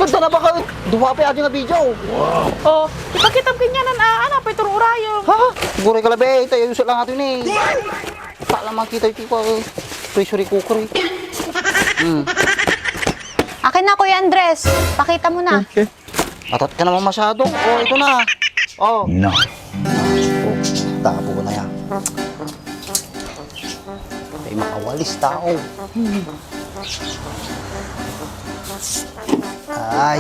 Kanta na ba ka? Duwa pa aja nga video. Oh, ipakitab kinyanan ana pa itong urayo. Ha? Siguro ka labi, tayo usap lang atin eh. Tak lang makita ito ko. Pressure cooker eh. Akin na, Kuya Andres. Pakita mo na. Okay. Atat ka naman masyado. Oh, ito na. Oh. No. Oh, tabo ko na yan. Ay, makawalis tao. Ay.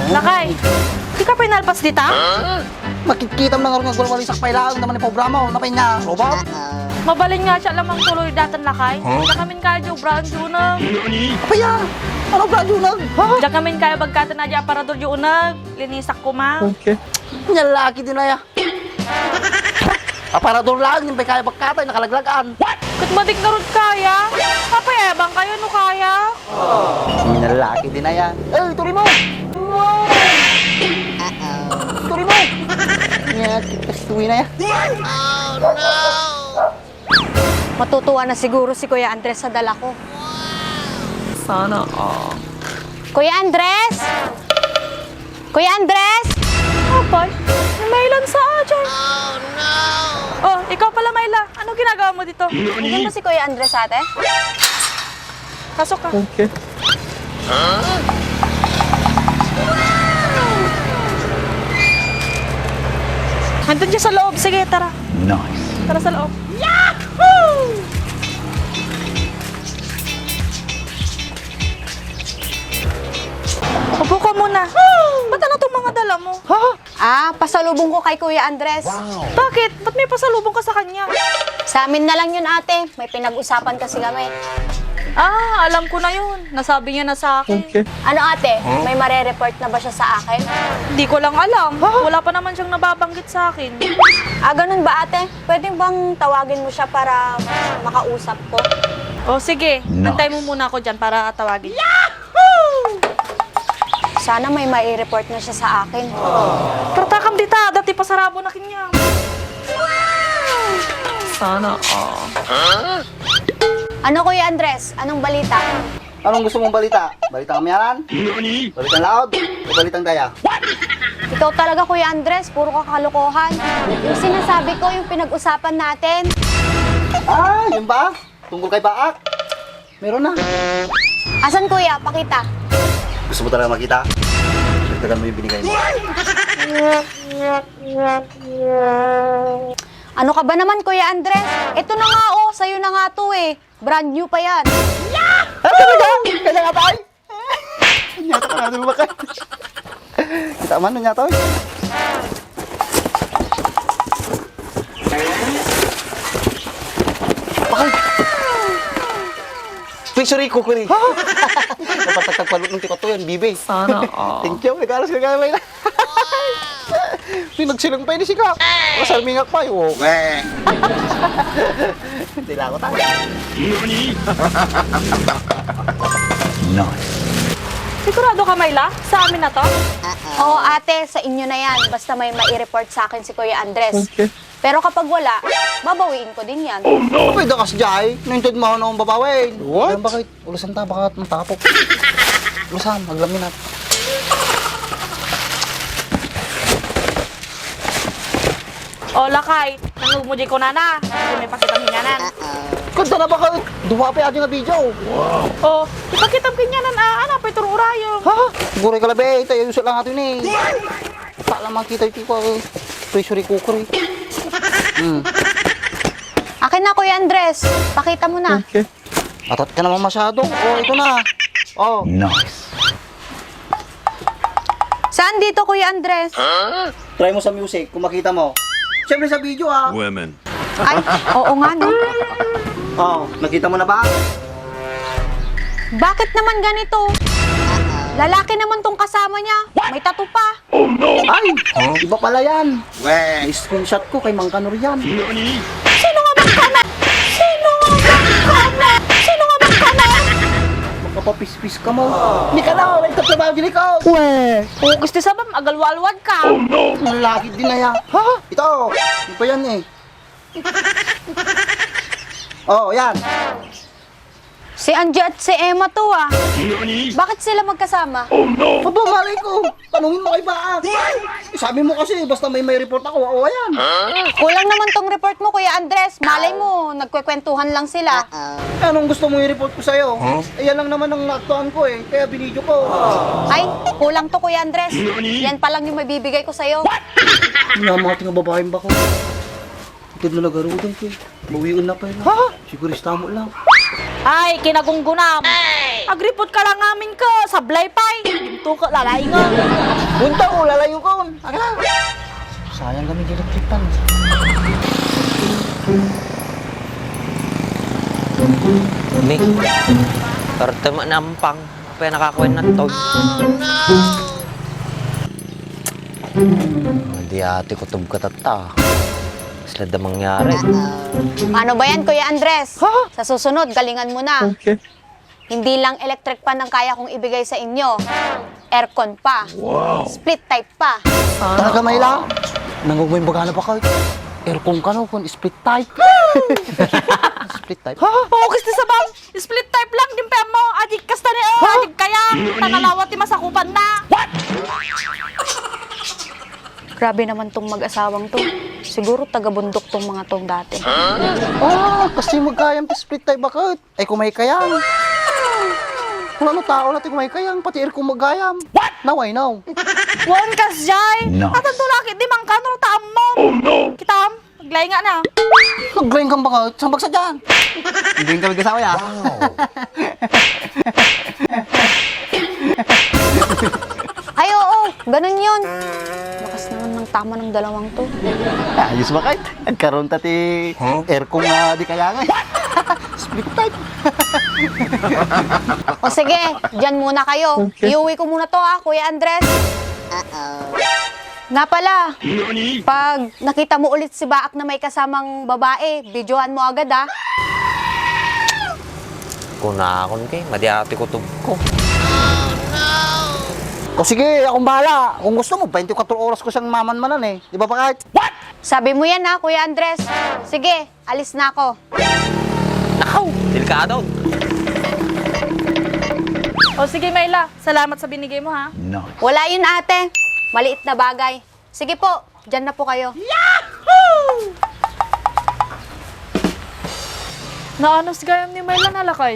Lakay, di ka pinalpas dita? Makikita mo lang nga gulwalisak pa ilang naman yung programa. Napay niya, robot. Mabalin nga siya lamang tuloy datan lakay. Diyan kamin kaya jo brown junag. Apa yan? Ano ba junag? Ha? Diyan kamin kaya bagkatan na di aparador junag. Linisak ko ma. Okay. Nyalaki din na ya. Aparador lang, yung kaya bagkatay, nakalaglagan. Kat madik na rin kaya? Papayabang kayo no kaya? Nyalaki din na yan. Eh, turi mo! Turi mo! Yan, kipastuwi na yan. Matutuwa na siguro si Kuya Andres sa dala ko. Sana Kuya Andres! Kuya Andres! Apay, Maylan sa ajan. Oh, ikaw pala Mayla. Ano ginagawa mo dito? Nandiyan ba si Kuya Andres ate? Pasok ka. Okay. Nandun siya sa loob. Sige, tara. Nice. Tara sa loob. Yahoo! Upo ka muna. Ba't ano itong mga dala mo? Ha? Ah, pasalubong ko kay Kuya Andres. Bakit? Ba't may pasalubong ka sa kanya? Sa amin na lang yun ate. May pinag-usapan kasi kami. Ah, alam ko na yun. Nasabi niya na sa akin. Okay. Ano ate? May mare-report na ba siya sa akin? Hindi ko lang alam. Wala pa naman siyang nababanggit sa akin. Ah, ganun ba ate? Pwede bang tawagin mo siya para makausap ko? O sige, Nice. antay mo muna ako dyan para tawagin. Sana may mai-report na siya sa akin. Pero takam dita, dati pasarabo na kanya. Sana, Ano Kuya Andres? Anong balita? Anong gusto mong balita? Balitang kamayaran? Balitang laod? O balitang daya? Ikaw talaga Kuya Andres, puro kakalokohan. Yung sinasabi ko, yung pinag-usapan natin. Ah, yun ba? Tungkol kay Baak? Meron na. Asan Kuya? Pakita. Gusto mo talaga makita? Dagdagan mo yung binigay mo. Ano ka ba naman Kuya Andres? Ito na nga oh, sa'yo na nga to eh. Brand new pa yan. Ah, talaga? Kaya nga tayo? Nyata ka natin ba kayo? Kita man, nyata ko. Bakit? Pressure cooker eh. Napatagpagpalot ng tikot to yan, bibi. sana, Thank you, nag-aras ka gawin na. Nagsilang pa yun si Kap. Masalmingak pa yun. Hindi lang ako tayo. Nice. Sigurado ka, Mayla? Sa amin na to? Oo ate, sa inyo na yan. Basta may mai-report sa akin si Kuya Andres. Okay. Pero kapag wala, babawiin ko din yan. Pwede ka Jai. Nintod mo ako na akong babawin. What? Alam bakit? Ulasan ta, baka matapok. Ulasan, maglamin natin. O, lakay. Nanumuji ko na na. Hindi may pakitang hinganan. Kanta na ba ka? Duwa pa aja nga video. O, ipakitab kinyanan ana pa itong urayo. Ha? Siguro ka labi, tayo usap lang atin eh. Tak lang makita ito ko. Pressure cooker eh. Akin na Kuya Andres, pakita mo na. Okay. Atat ka naman masyado. Oh, ito na. Oh. Nice. Saan dito Kuya Andres? Try mo sa music kung makita mo. Siyempre sa video ah. Women. Ay, oo nga no. Oh, nakita mo na ba? Bakit naman ganito? Lalaki naman tong kasama niya. May tattoo pa. Ay, iba pala yan. Na-screenshot ko kay Mang Kanor yan. Sino nga bang kana? Sino nga bang kana? Sino nga bang kana? Makapapispis ka mo. Hindi ka na, may tatrabaho din ikaw. O, gusto sabam, agalwalwad ka. Ang laki din na yan. Ha? Ito, ano pa yan eh? Oh, yan. Si Angie at si Emma to ah. Bakit sila magkasama? Aba, malay ko. Tanungin mo kay Baak. Sabi mo kasi, basta may report ako. O, ayan. Kulang naman tong report mo, Kuya Andres. Malay mo, nagkwekwentuhan lang sila. Anong gusto mo i-report ko sa'yo? Ayan lang naman ang naaktuhan ko eh. Kaya binidyo ko. Ay, kulang to, Kuya Andres. Yan pa lang yung mabibigay ko sa'yo. Mga babaeng ba ko? Ito na nagarudan ko. Bawiin na pa yun. Ha? Sigurista mo lang. Ay, kinagunggunam. Agripot ka lang amin ka. Sablay pay. Ito ka, lalay nga. Bunta ko, lalayo ko. Aga. Sayang kami ginagkipan. Nik, karta nampang. Apa yang nakakuin na to? Hindi ate ko tub katata. Sila da mangyari. Ano ba yan, Kuya Andres? Sa susunod, galingan mo na. Okay. Hindi lang electric pan ang kaya kong ibigay sa inyo. Aircon pa. Split type pa. Talaga, Mayla? Nangunguin bagana pa kayo. Aircon ka no, kung split type. Split type? Oo, kasi sa bang, split type lang din pa mo. Adik kasta ni adik kaya. Nanalawat ti masakupan na. Grabe naman tong mag-asawang to. Siguro taga-bundok tong mga tong dati. Kasi magkayang split type ba kayo? Ay, kumay kayang. Kung ano tao natin kumay kayang, pati aircon magayam. What? Now I know. Wan kas jay. No. At ang tulakit di mang kanro taam mo. Oh no. Kitam, maglay nga na. Nag-brain kang ba kayo? Sambag sa dyan. Brain kami kasawa ya. Ay, oo. Ganun yun. Lakas naman ng tama ng dalawang to. Ayos ba kayo? Nagkaroon tati aircon nga di kaya nga. Split type. O sige, dyan muna kayo. Iuwi ko muna to ha, Kuya Andres. Nga pala, pag nakita mo ulit si Baak na may kasamang babae, videohan mo agad ha. Kunakon kay, madi ate ko tub ko. O sige, akong bahala. Kung gusto mo, 24 oras ko siyang mamanmanan eh. Di ba ba kahit? What? Sabi mo yan ha, Kuya Andres. Sige, alis na ako. Nakaw, delikado. O sige, Mayla. Salamat sa binigay mo ha. No. Wala yun ate. Maliit na bagay. Sige po, dyan na po kayo. Naanos gayam ni Mayla nalakay.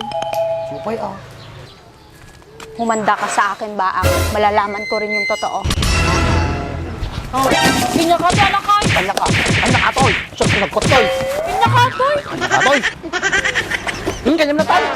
Supay ah. Humanda ka sa akin, Baak. Malalaman ko rin yung totoo. Oh, pinya ka ta lakay. Anak ka. Anak atoy. Siya pinagkotoy. Pinya ka toy. Atoy. Kanyam na tayo.